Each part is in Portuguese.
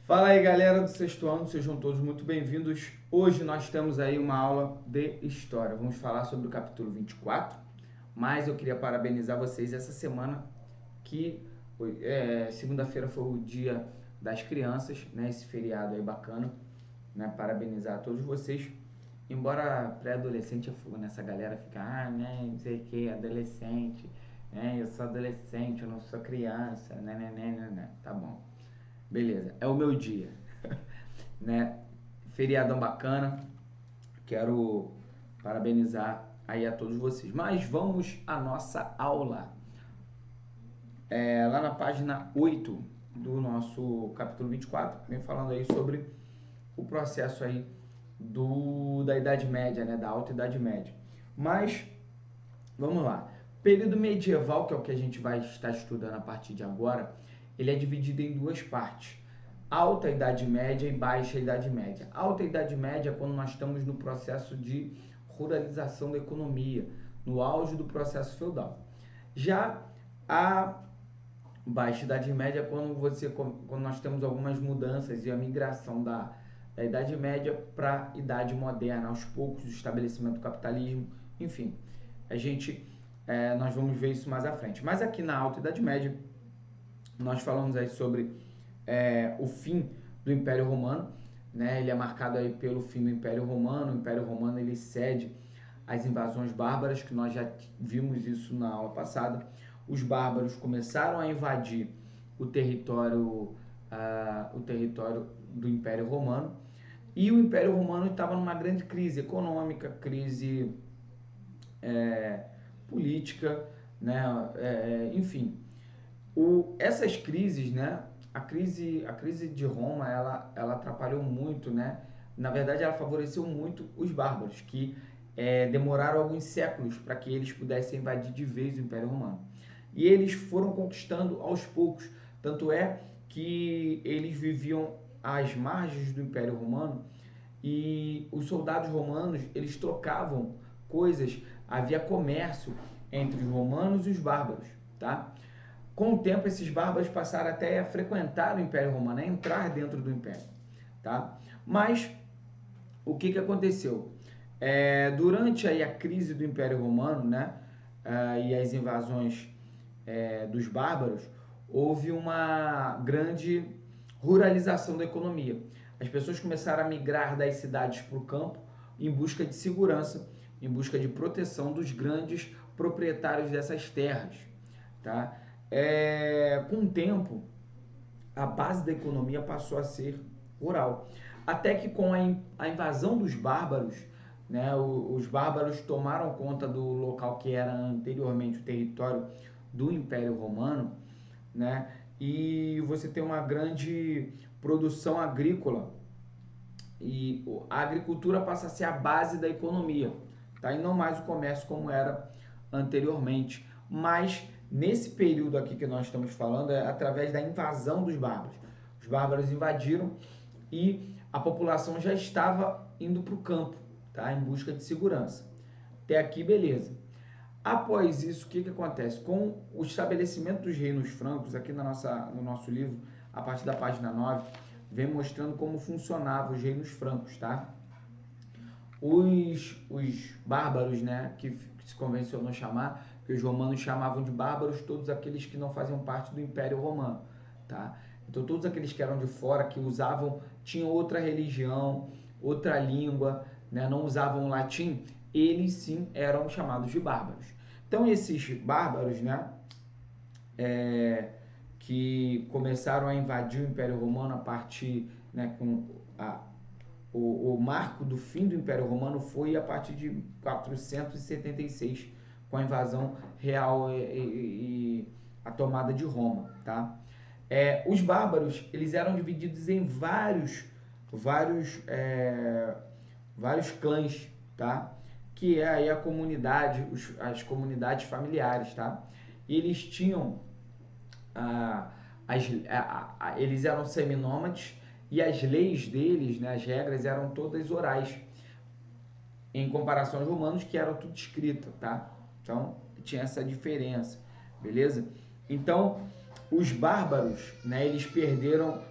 Fala aí, galera do sexto ano, sejam todos muito bem-vindos. Hoje nós temos aí uma aula de História. Vamos falar sobre o capítulo 24, mas eu queria parabenizar vocês essa semana, que segunda-feira foi o dia das crianças, né? Esse feriado aí bacana, né? Parabenizar a todos vocês. Embora pré-adolescente é fogo, nessa galera fica, né, não sei o que, adolescente, né, eu sou adolescente, eu não sou criança, né, tá bom. Beleza, é o meu dia, né? Feriadão bacana, quero parabenizar aí a todos vocês. Mas vamos à nossa aula. Lá na página 8 do nosso capítulo 24, vem falando aí sobre o processo aí da Idade Média, né? Da Alta Idade Média. Mas, vamos lá. Período medieval, que é o que a gente vai estar estudando a partir de agora, ele é dividido em duas partes. Alta Idade Média e Baixa Idade Média. Alta Idade Média é quando nós estamos no processo de ruralização da economia, no auge do processo feudal. Já a Baixa Idade Média é quando nós temos algumas mudanças e a migração da Idade Média para a Idade Moderna, aos poucos, o estabelecimento do capitalismo, enfim. Nós vamos ver isso mais à frente. Mas aqui na Alta Idade Média, nós falamos aí sobre o fim do Império Romano, né? Ele é marcado aí pelo fim do Império Romano. O Império Romano ele cede às invasões bárbaras, que nós já vimos isso na aula passada. Os bárbaros começaram a invadir o território do Império Romano, e o Império Romano estava numa grande crise econômica, crise política, né? Enfim, essas crises, né? A crise de Roma, ela atrapalhou muito, né? Na verdade, ela favoreceu muito os bárbaros, que demoraram alguns séculos para que eles pudessem invadir de vez o Império Romano. E eles foram conquistando aos poucos, tanto é que eles viviam às margens do Império Romano, e os soldados romanos, eles trocavam coisas, havia comércio entre os romanos e os bárbaros, tá? Com o tempo, esses bárbaros passaram até a frequentar o Império Romano, a entrar dentro do Império, tá? Mas, o que aconteceu? Durante aí a crise do Império Romano, né, e as invasões dos bárbaros, houve uma grande ruralização da economia. As pessoas começaram a migrar das cidades para o campo em busca de segurança, em busca de proteção dos grandes proprietários dessas terras, tá? Com o tempo, a base da economia passou a ser rural. Até que com a invasão dos bárbaros, né, os bárbaros tomaram conta do local que era anteriormente o território do Império Romano, né, e você tem uma grande produção agrícola, e a agricultura passa a ser a base da economia, tá? E não mais o comércio como era anteriormente. Mas nesse período aqui que nós estamos falando, é através da invasão dos bárbaros. Os bárbaros invadiram e a população já estava indo para o campo, tá? Em busca de segurança. Até aqui, beleza. Após isso, o que acontece? Com o estabelecimento dos reinos francos, aqui no nosso livro, a partir da página 9, vem mostrando como funcionavam os reinos francos, tá? Os bárbaros, né, que se convencionou chamar, que os romanos chamavam de bárbaros todos aqueles que não faziam parte do Império Romano, tá? Então todos aqueles que eram de fora, que tinham outra religião, outra língua, né, não usavam o latim, eles sim eram chamados de bárbaros. Então esses bárbaros, né, que começaram a invadir o Império Romano a partir, né, com o marco do fim do Império Romano foi a partir de 476, com a invasão real e a tomada de Roma, tá? Os bárbaros, eles eram divididos em vários clãs, tá? Que é aí a comunidade, as comunidades familiares, tá? E eles tinham eles eram seminômades, e as leis deles, né, as regras eram todas orais, em comparação aos romanos, que eram tudo escrito, tá? Então tinha essa diferença, beleza? Então os bárbaros, né, eles perderam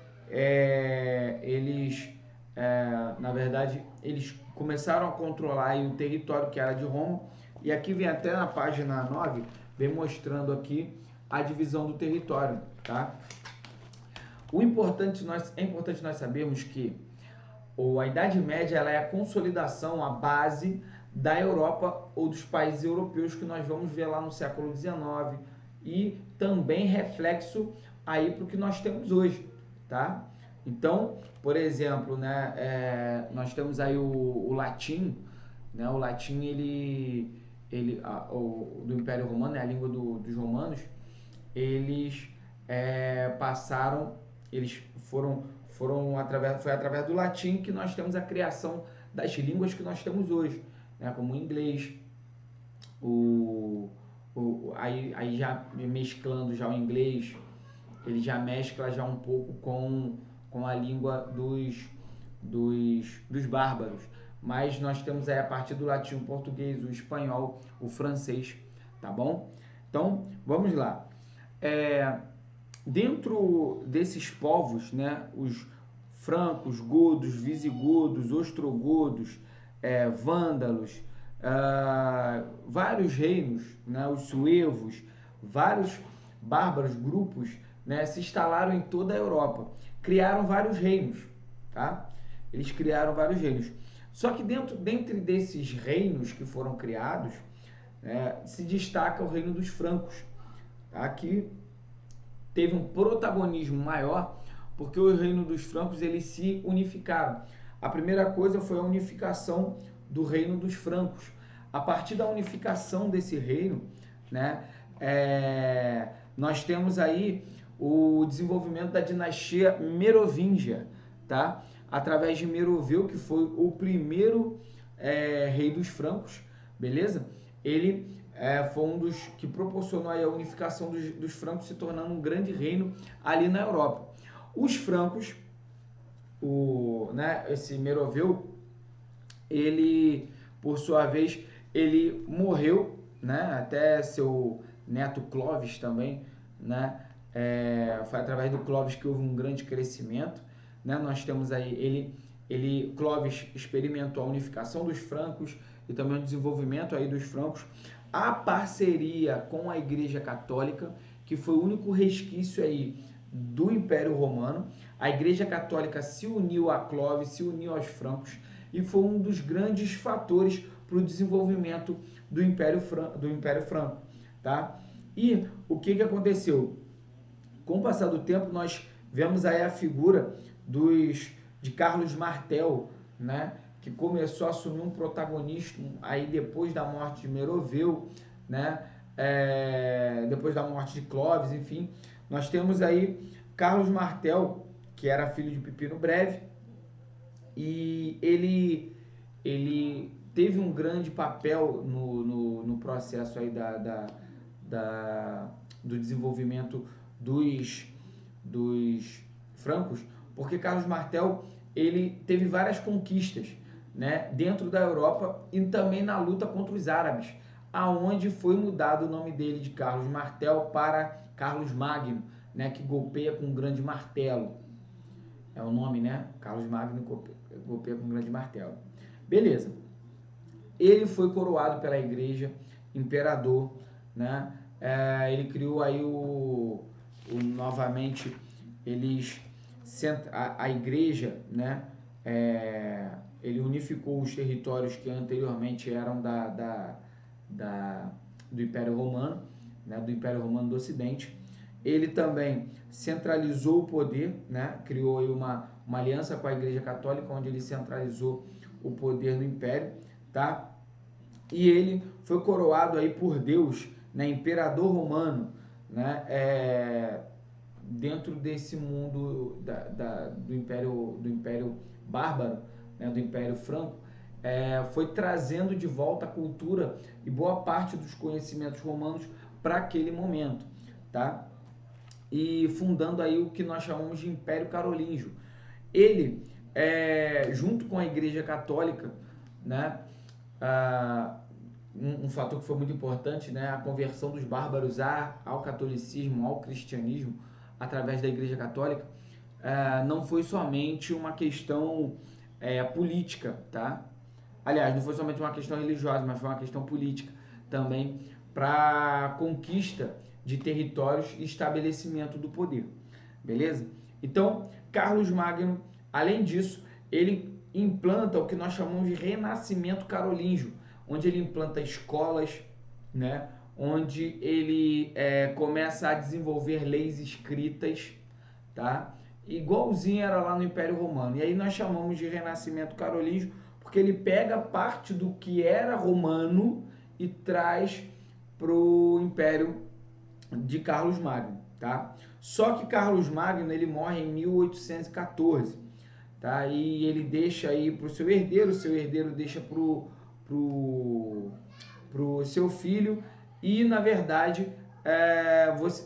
na verdade, eles começaram a controlar aí o território que era de Roma, e aqui vem até na página 9, vem mostrando aqui a divisão do território, tá? É importante nós sabermos que a Idade Média ela é a consolidação, a base da Europa ou dos países europeus que nós vamos ver lá no século XIX e também reflexo aí para o que nós temos hoje, tá? Então, por exemplo, né, nós temos aí o latim, né? O latim do Império Romano, é a língua dos romanos. Eles passaram, eles foi através do latim que nós temos a criação das línguas que nós temos hoje, né? Como o inglês, aí já mesclando já o inglês, ele já mescla já um pouco com a língua dos bárbaros. Mas nós temos aí a partir do latim o português, o espanhol, o francês, tá bom? Então, vamos lá. Dentro desses povos, né, os francos, godos, visigodos, ostrogodos, vândalos, vários reinos, né, os suevos, vários bárbaros, grupos, né, se instalaram em toda a Europa, criaram vários reinos, tá? Eles criaram vários reinos. Só que dentre desses reinos que foram criados, se destaca o reino dos francos, tá? Que teve um protagonismo maior porque o reino dos francos eles se unificaram. A primeira coisa foi a unificação do reino dos francos. A partir da unificação desse reino, né, nós temos aí o desenvolvimento da dinastia merovingia, tá? Através de Meroveu, que foi o primeiro rei dos francos, beleza? Ele foi um dos que proporcionou aí a unificação dos francos, se tornando um grande reino ali na Europa. Os francos, esse Meroveu, ele, por sua vez, ele morreu, né? Até seu neto Clovis também, né? Foi através do Clovis que houve um grande crescimento, né? Nós temos aí, Clovis experimentou a unificação dos francos e também o desenvolvimento aí dos francos, a parceria com a Igreja Católica, que foi o único resquício aí do Império Romano. A Igreja Católica se uniu a Clovis, se uniu aos francos e foi um dos grandes fatores para o desenvolvimento do Império Franco, tá? E o que aconteceu? Com o passar do tempo, nós vemos aí a figura de Carlos Martel, né? Que começou a assumir um protagonismo aí depois da morte de Meroveu, né? Depois da morte de Clovis, enfim. Nós temos aí Carlos Martel, que era filho de Pipino Breve, e ele teve um grande papel no processo aí do desenvolvimento dos francos, porque Carlos Martel ele teve várias conquistas, né, dentro da Europa e também na luta contra os árabes, aonde foi mudado o nome dele de Carlos Martel para Carlos Magno, né, que golpeia com um grande martelo. É o nome, né? Carlos Magno golpeia com um grande martelo. Beleza. Ele foi coroado pela igreja, imperador, né? Ele criou aí novamente, a igreja, né? Ele unificou os territórios que anteriormente eram do Império Romano, né? Do Império Romano do Ocidente. Ele também centralizou o poder, né? Criou aí uma aliança com a Igreja Católica, onde ele centralizou o poder no Império, tá? E ele foi coroado aí por Deus, né? Imperador romano, né? Dentro desse mundo do Império Bárbaro, né? Do Império Franco, foi trazendo de volta a cultura e boa parte dos conhecimentos romanos para aquele momento, tá? E fundando aí o que nós chamamos de Império Carolíngio. Ele, junto com a Igreja Católica, né, um fator que foi muito importante, né, a conversão dos bárbaros ao catolicismo, ao cristianismo, através da Igreja Católica, não foi somente uma questão política, tá? Aliás, não foi somente uma questão religiosa, mas foi uma questão política também para conquista de territórios e estabelecimento do poder, beleza? Então, Carlos Magno, além disso, ele implanta o que nós chamamos de renascimento carolíngio, onde ele implanta escolas, né? Onde ele começa a desenvolver leis escritas, tá? Igualzinho era lá no Império Romano. E aí nós chamamos de renascimento carolíngio porque ele pega parte do que era romano e traz para o Império de Carlos Magno, tá? Só que Carlos Magno ele morre em 1814, tá? E ele deixa aí para o seu herdeiro deixa pro seu filho e na verdade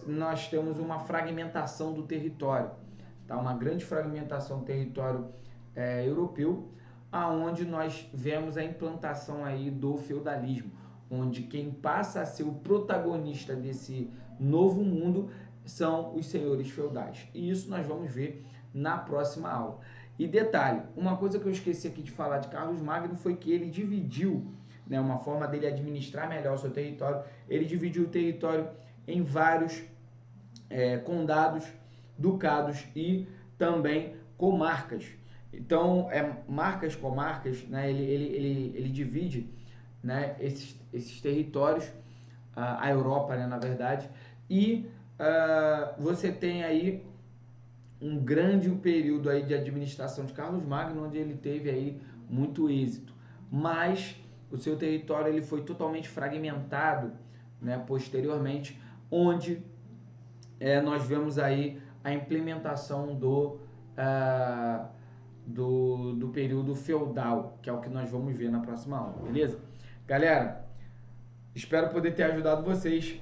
nós temos uma fragmentação do território, tá? Uma grande fragmentação do território europeu, aonde nós vemos a implantação aí do feudalismo, onde quem passa a ser o protagonista desse novo mundo são os senhores feudais. E isso nós vamos ver na próxima aula. E detalhe, uma coisa que eu esqueci aqui de falar de Carlos Magno foi que ele dividiu, né, uma forma dele administrar melhor o seu território, ele dividiu o território em vários condados, ducados e também comarcas. Então, comarcas, né, ele divide, né, esses territórios, a Europa, né, na verdade, e você tem aí um grande período aí de administração de Carlos Magno, onde ele teve aí muito êxito, mas o seu território ele foi totalmente fragmentado, né, posteriormente, onde nós vemos aí a implementação do período feudal, que é o que nós vamos ver na próxima aula, beleza? Galera, espero poder ter ajudado vocês.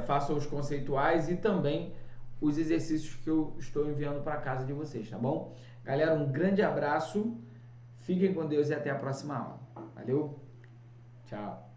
Façam os conceituais e também os exercícios que eu estou enviando para casa de vocês, tá bom? Galera, um grande abraço, fiquem com Deus e até a próxima aula. Valeu, tchau!